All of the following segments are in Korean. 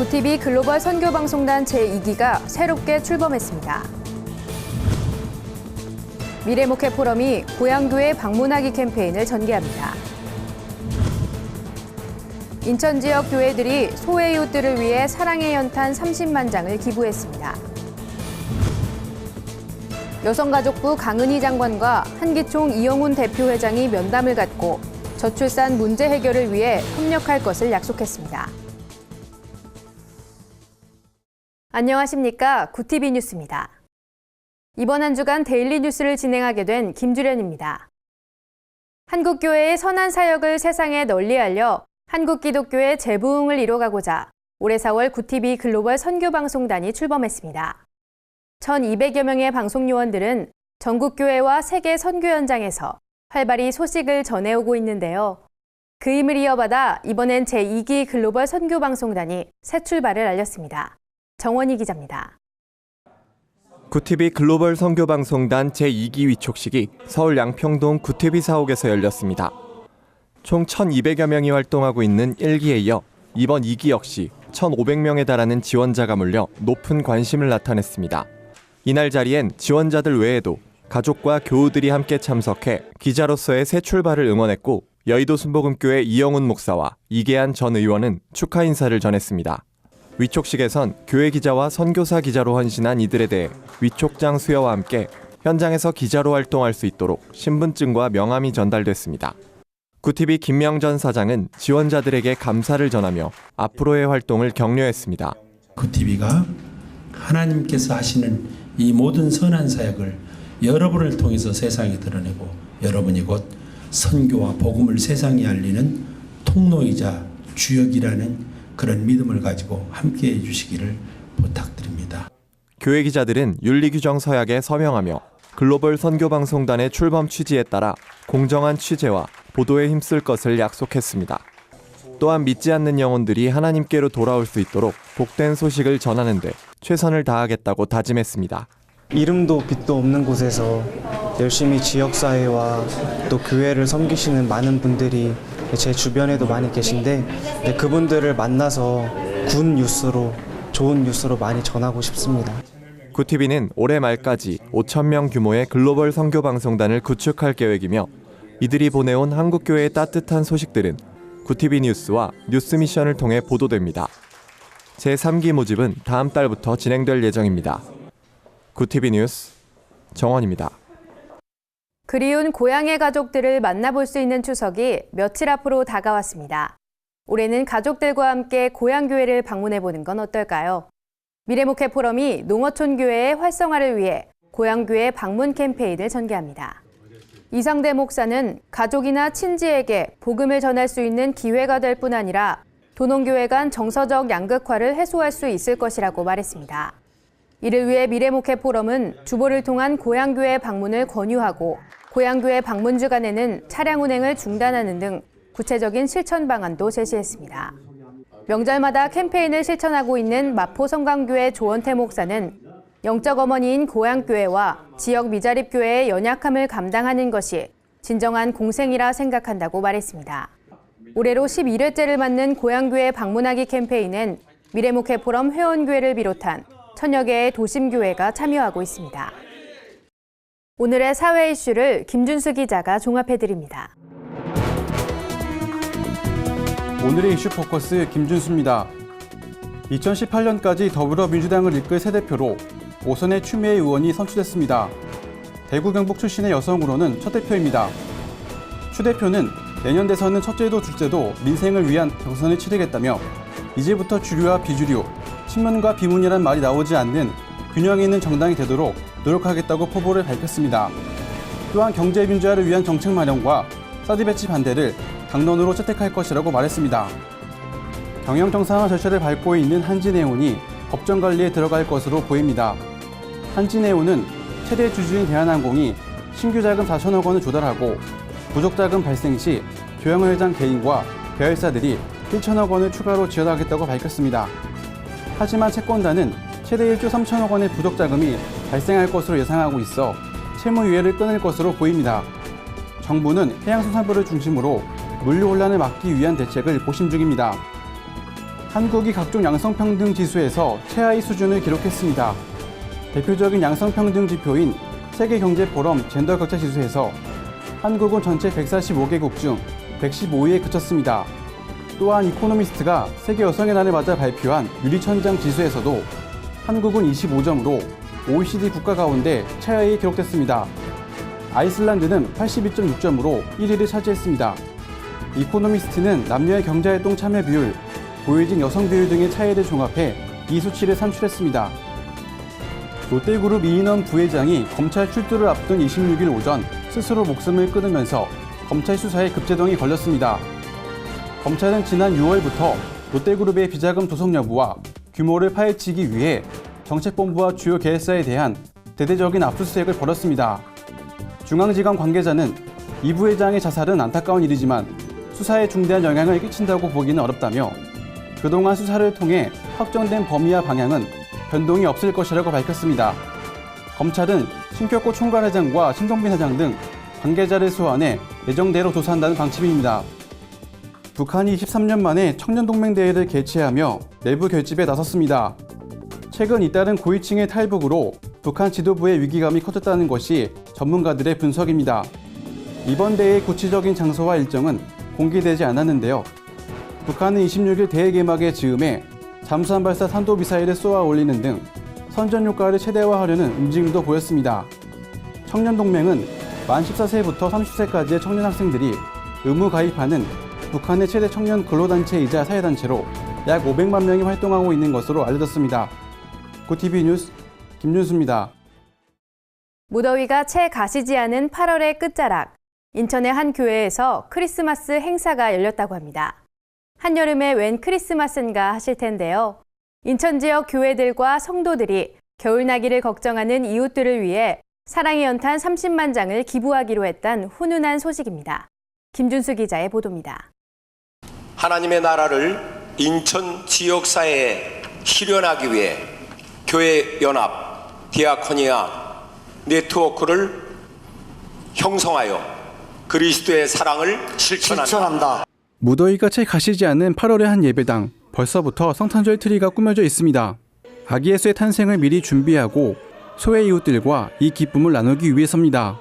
구티비 글로벌 선교방송단 제2기가 새롭게 출범했습니다. 미래목회 포럼이 고향교회 방문하기 캠페인을 전개합니다. 인천 지역 교회들이 소외 이웃들을 위해 사랑의 연탄 30만 장을 기부했습니다. 여성가족부 강은희 장관과 한기총 이영훈 대표회장이 면담을 갖고 저출산 문제 해결을 위해 협력할 것을 약속했습니다. 안녕하십니까? 구티비 뉴스입니다. 이번 한 주간 데일리 뉴스를 진행하게 된 김주련입니다. 한국교회의 선한 사역을 세상에 널리 알려 한국기독교의 재부흥을 이뤄가고자 올해 4월 구티비 글로벌 선교방송단이 출범했습니다. 1,200여 명의 방송 요원들은 전국 교회와 세계 선교 현장에서 활발히 소식을 전해오고 있는데요. 그 힘을 이어받아 이번엔 제2기 글로벌 선교방송단이 새 출발을 알렸습니다. 정원희 기자입니다. 구티비 글로벌 선교방송단 제2기 위촉식이 서울 양평동 구티비 사옥에서 열렸습니다. 총 1,200여 명이 활동하고 있는 1기에 이어 이번 2기 역시 1,500명에 달하는 지원자가 몰려 높은 관심을 나타냈습니다. 이날 자리엔 지원자들 외에도 가족과 교우들이 함께 참석해 기자로서의 새 출발을 응원했고 여의도 순복음교회 이영훈 목사와 이계한 전 의원은 축하 인사를 전했습니다. 위촉식에선 교회 기자와 선교사 기자로 헌신한 이들에 대해 위촉장 수여와 함께 현장에서 기자로 활동할 수 있도록 신분증과 명함이 전달됐습니다. 구티비 김명전 사장은 지원자들에게 감사를 전하며 앞으로의 활동을 격려했습니다. 구티비가 하나님께서 하시는 이 모든 선한 사역을 여러분을 통해서 세상에 드러내고 여러분이 곧 선교와 복음을 세상에 알리는 통로이자 주역이라는 그런 믿음을 가지고 함께해 주시기를 부탁드립니다. 교회 기자들은 윤리규정 서약에 서명하며 글로벌 선교방송단의 출범 취지에 따라 공정한 취재와 보도에 힘쓸 것을 약속했습니다. 또한 믿지 않는 영혼들이 하나님께로 돌아올 수 있도록 복된 소식을 전하는 데 최선을 다하겠다고 다짐했습니다. 이름도 빛도 없는 곳에서 열심히 지역사회와 또 교회를 섬기시는 많은 분들이 제 주변에도 많이 계신데 그분들을 만나서 굿 뉴스로, 좋은 뉴스로 많이 전하고 싶습니다. 구티비는 올해 말까지 5,000명 규모의 글로벌 선교방송단을 구축할 계획이며 이들이 보내온 한국교회의 따뜻한 소식들은 구티비 뉴스와 뉴스미션을 통해 보도됩니다. 제3기 모집은 다음 달부터 진행될 예정입니다. 구티비 뉴스 정원입니다. 그리운 고향의 가족들을 만나볼 수 있는 추석이 며칠 앞으로 다가왔습니다. 올해는 가족들과 함께 고향교회를 방문해보는 건 어떨까요? 미래목회 포럼이 농어촌 교회의 활성화를 위해 고향교회 방문 캠페인을 전개합니다. 이상대 목사는 가족이나 친지에게 복음을 전할 수 있는 기회가 될 뿐 아니라 도농교회 간 정서적 양극화를 해소할 수 있을 것이라고 말했습니다. 이를 위해 미래목회 포럼은 주보를 통한 고향교회 방문을 권유하고 고향교회 방문 주간에는 차량 운행을 중단하는 등 구체적인 실천 방안도 제시했습니다. 명절마다 캠페인을 실천하고 있는 마포성강교회 조원태 목사는 영적 어머니인 고향교회와 지역 미자립교회의 연약함을 감당하는 것이 진정한 공생이라 생각한다고 말했습니다. 올해로 11회째를 맞는 고향교회 방문하기 캠페인엔 미래목회 포럼 회원교회를 비롯한 1,000여 개의 도심교회가 참여하고 있습니다. 오늘의 사회 이슈를 김준수 기자가 종합해드립니다. 오늘의 이슈 포커스 김준수입니다. 2018년까지 더불어민주당을 이끌 새 대표로 오선의 추미애 의원이 선출됐습니다. 대구 경북 출신의 여성으로는 첫 대표입니다. 추 대표는 내년 대선은 첫째도 둘째도 민생을 위한 경선을 치르겠다며 이제부터 주류와 비주류, 친문과 비문이란 말이 나오지 않는 균형 있는 정당이 되도록 노력하겠다고 포부를 밝혔습니다. 또한 경제민주화를 위한 정책 마련과 사드 배치 반대를 당론으로 채택할 것이라고 말했습니다. 경영 정상화 절차를 밟고 있는 한진해운이 법정 관리에 들어갈 것으로 보입니다. 한진해운은 최대 주주인 대한항공이 신규 자금 4천억 원을 조달하고 부족 자금 발생 시 조영호 회장 개인과 계열사들이 1천억 원을 추가로 지원하겠다고 밝혔습니다. 하지만 채권단은 최대 1조 3천억 원의 부족 자금이 발생할 것으로 예상하고 있어 채무유예를 끊을 것으로 보입니다. 정부는 해양수산부를 중심으로 물류 혼란을 막기 위한 대책을 고심 중입니다. 한국이 각종 양성평등 지수에서 최하위 수준을 기록했습니다. 대표적인 양성평등 지표인 세계경제포럼 젠더격차 지수에서 한국은 전체 145개국 중 115위에 그쳤습니다. 또한 이코노미스트가 세계 여성의 날을 맞아 발표한 유리천장 지수에서도 한국은 25점으로 OECD 국가 가운데 최하위에 기록됐습니다. 아이슬란드는 82.6점으로 1위를 차지했습니다. 이코노미스트는 남녀의 경제활동 참여 비율, 보유직 여성 비율 등의 차이를 종합해 이 수치를 산출했습니다. 롯데그룹 이인원 부회장이 검찰 출두를 앞둔 26일 오전 스스로 목숨을 끊으면서 검찰 수사에 급제동이 걸렸습니다. 검찰은 지난 6월부터 롯데그룹의 비자금 조성 여부와 규모를 파헤치기 위해 정책본부와 주요 계열사에 대한 대대적인 압수수색을 벌였습니다. 중앙지검 관계자는 이 부회장의 자살은 안타까운 일이지만 수사에 중대한 영향을 끼친다고 보기는 어렵다며 그동안 수사를 통해 확정된 범위와 방향은 변동이 없을 것이라고 밝혔습니다. 검찰은 신격호 총괄회장과 신동빈 회장 등 관계자를 소환해 예정대로 조사한다는 방침입니다. 북한이 23년 만에 청년동맹대회를 개최하며 내부 결집에 나섰습니다. 최근 잇따른 고위층의 탈북으로 북한 지도부의 위기감이 커졌다는 것이 전문가들의 분석입니다. 이번 대회의 구체적인 장소와 일정은 공개되지 않았는데요. 북한은 26일 대회 개막의 즈음에 잠수함 발사 탄도미사일을 쏘아 올리는 등 선전 효과를 최대화하려는 움직임도 보였습니다. 청년동맹은 만 14세부터 30세까지의 청년 학생들이 의무 가입하는 북한의 최대 청년 근로단체이자 사회단체로 약 500만 명이 활동하고 있는 것으로 알려졌습니다. 고TV 뉴스 김준수입니다. 무더위가 채 가시지 않은 8월의 끝자락, 인천의 한 교회에서 크리스마스 행사가 열렸다고 합니다. 한여름에 웬 크리스마스인가 하실 텐데요. 인천 지역 교회들과 성도들이 겨울나기를 걱정하는 이웃들을 위해 사랑의 연탄 30만 장을 기부하기로 했다는 훈훈한 소식입니다. 김준수 기자의 보도입니다. 하나님의 나라를 인천 지역사회에 실현하기 위해 교회 연합, 디아코니아 네트워크를 형성하여 그리스도의 사랑을 실천한다. 무더위가 채 가시지 않은 8월의 한 예배당, 벌써부터 성탄절 트리가 꾸며져 있습니다. 아기 예수의 탄생을 미리 준비하고 소외 이웃들과 이 기쁨을 나누기 위해서입니다.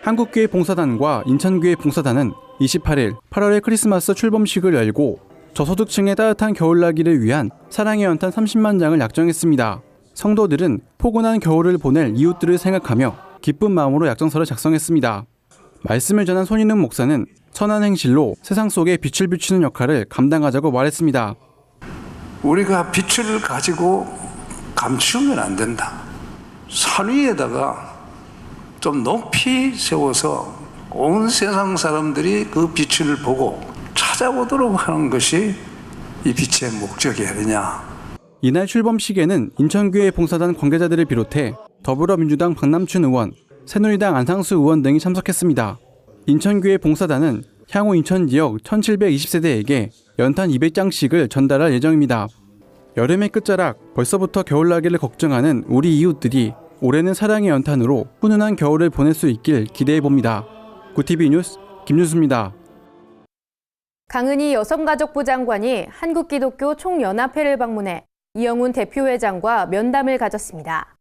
한국교회 봉사단과 인천교회 봉사단은 28일 8월의 크리스마스 출범식을 열고 저소득층의 따뜻한 겨울나기를 위한 사랑의 연탄 30만 장을 약정했습니다. 성도들은 포근한 겨울을 보낼 이웃들을 생각하며 기쁜 마음으로 약정서를 작성했습니다. 말씀을 전한 손인웅 목사는 선한 행실로 세상 속에 빛을 비추는 역할을 감당하자고 말했습니다. 우리가 빛을 가지고 감추면 안 된다. 산 위에다가 좀 높이 세워서 온 세상 사람들이 그 빛을 보고 찾아보도록 하는 것이 이 빛의 목적이 아니냐. 이날 출범식에는 인천교회 봉사단 관계자들을 비롯해 더불어민주당 박남춘 의원, 새누리당 안상수 의원 등이 참석했습니다. 인천교회 봉사단은 향후 인천 지역 1720세대에게 연탄 200장씩을 전달할 예정입니다. 여름의 끝자락, 벌써부터 겨울나기를 걱정하는 우리 이웃들이 올해는 사랑의 연탄으로 훈훈한 겨울을 보낼 수 있길 기대해봅니다. 고TV 뉴스 김준수입니다. 강은희 여성가족부 장관이 한국기독교 총연합회를 방문해 이영훈 대표회장과 면담을 가졌습니다.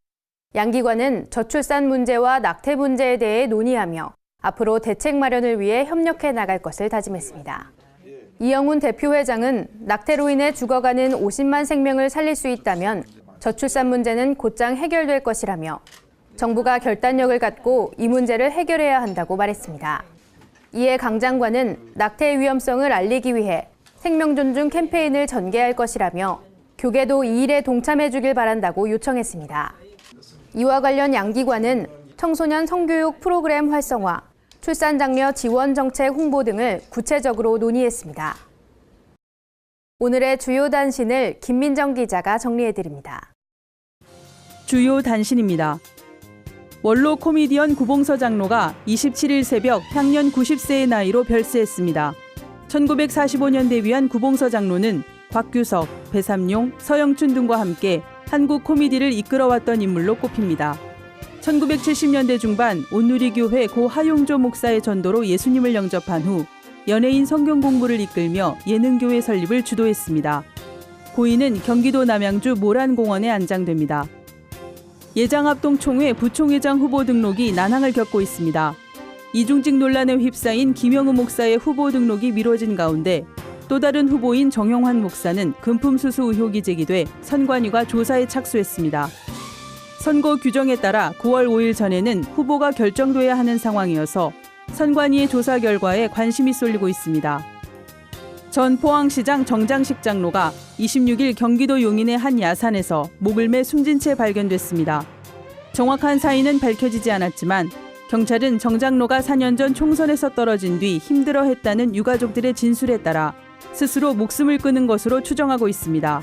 양 기관은 저출산 문제와 낙태 문제에 대해 논의하며 앞으로 대책 마련을 위해 협력해 나갈 것을 다짐했습니다. 이영훈 대표회장은 낙태로 인해 죽어가는 50만 생명을 살릴 수 있다면 저출산 문제는 곧장 해결될 것이라며 정부가 결단력을 갖고 이 문제를 해결해야 한다고 말했습니다. 이에 강 장관은 낙태의 위험성을 알리기 위해 생명존중 캠페인을 전개할 것이라며 교계도 이 일에 동참해 주길 바란다고 요청했습니다. 이와 관련 양 기관은 청소년 성교육 프로그램 활성화, 출산장려 지원 정책 홍보 등을 구체적으로 논의했습니다. 오늘의 주요 단신을 김민정 기자가 정리해드립니다. 주요 단신입니다. 원로 코미디언 구봉서 장로가 27일 새벽 향년 90세의 나이로 별세했습니다. 1945년 데뷔한 구봉서 장로는 곽규석, 배삼룡, 서영춘 등과 함께 한국 코미디를 이끌어왔던 인물로 꼽힙니다. 1970년대 중반 온누리교회 고 하용조 목사의 전도로 예수님을 영접한 후 연예인 성경 공부를 이끌며 예능교회 설립을 주도했습니다. 고인은 경기도 남양주 모란공원에 안장됩니다. 예장합동총회 부총회장 후보 등록이 난항을 겪고 있습니다. 이중직 논란에 휩싸인 김영우 목사의 후보 등록이 미뤄진 가운데 또 다른 후보인 정영환 목사는 금품수수 의혹이 제기돼 선관위가 조사에 착수했습니다. 선거 규정에 따라 9월 5일 전에는 후보가 결정돼야 하는 상황이어서 선관위의 조사 결과에 관심이 쏠리고 있습니다. 전 포항시장 정장식 장로가 26일 경기도 용인의 한 야산에서 목을 매 숨진 채 발견됐습니다. 정확한 사인은 밝혀지지 않았지만 경찰은 정 장로가 4년 전 총선에서 떨어진 뒤 힘들어했다는 유가족들의 진술에 따라 스스로 목숨을 끊은 것으로 추정하고 있습니다.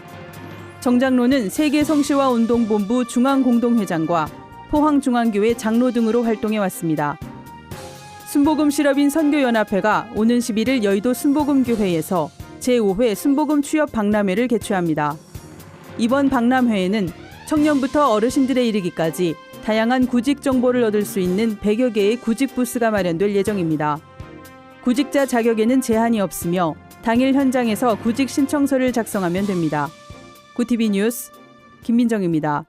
정 장로는 세계성시화 운동본부 중앙공동회장과 포항중앙교회 장로 등으로 활동해왔습니다. 순복음 실업인 선교연합회가 오는 11일 여의도 순복음교회에서 제5회 순복음 취업 박람회를 개최합니다. 이번 박람회에는 청년부터 어르신들에 이르기까지 다양한 구직 정보를 얻을 수 있는 100여 개의 구직 부스가 마련될 예정입니다. 구직자 자격에는 제한이 없으며 당일 현장에서 구직 신청서를 작성하면 됩니다. 구티비 뉴스 김민정입니다.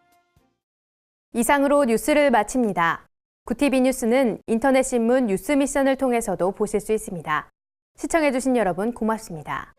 이상으로 뉴스를 마칩니다. 구티비 뉴스는 인터넷 신문 뉴스 미션을 통해서도 보실 수 있습니다. 시청해주신 여러분 고맙습니다.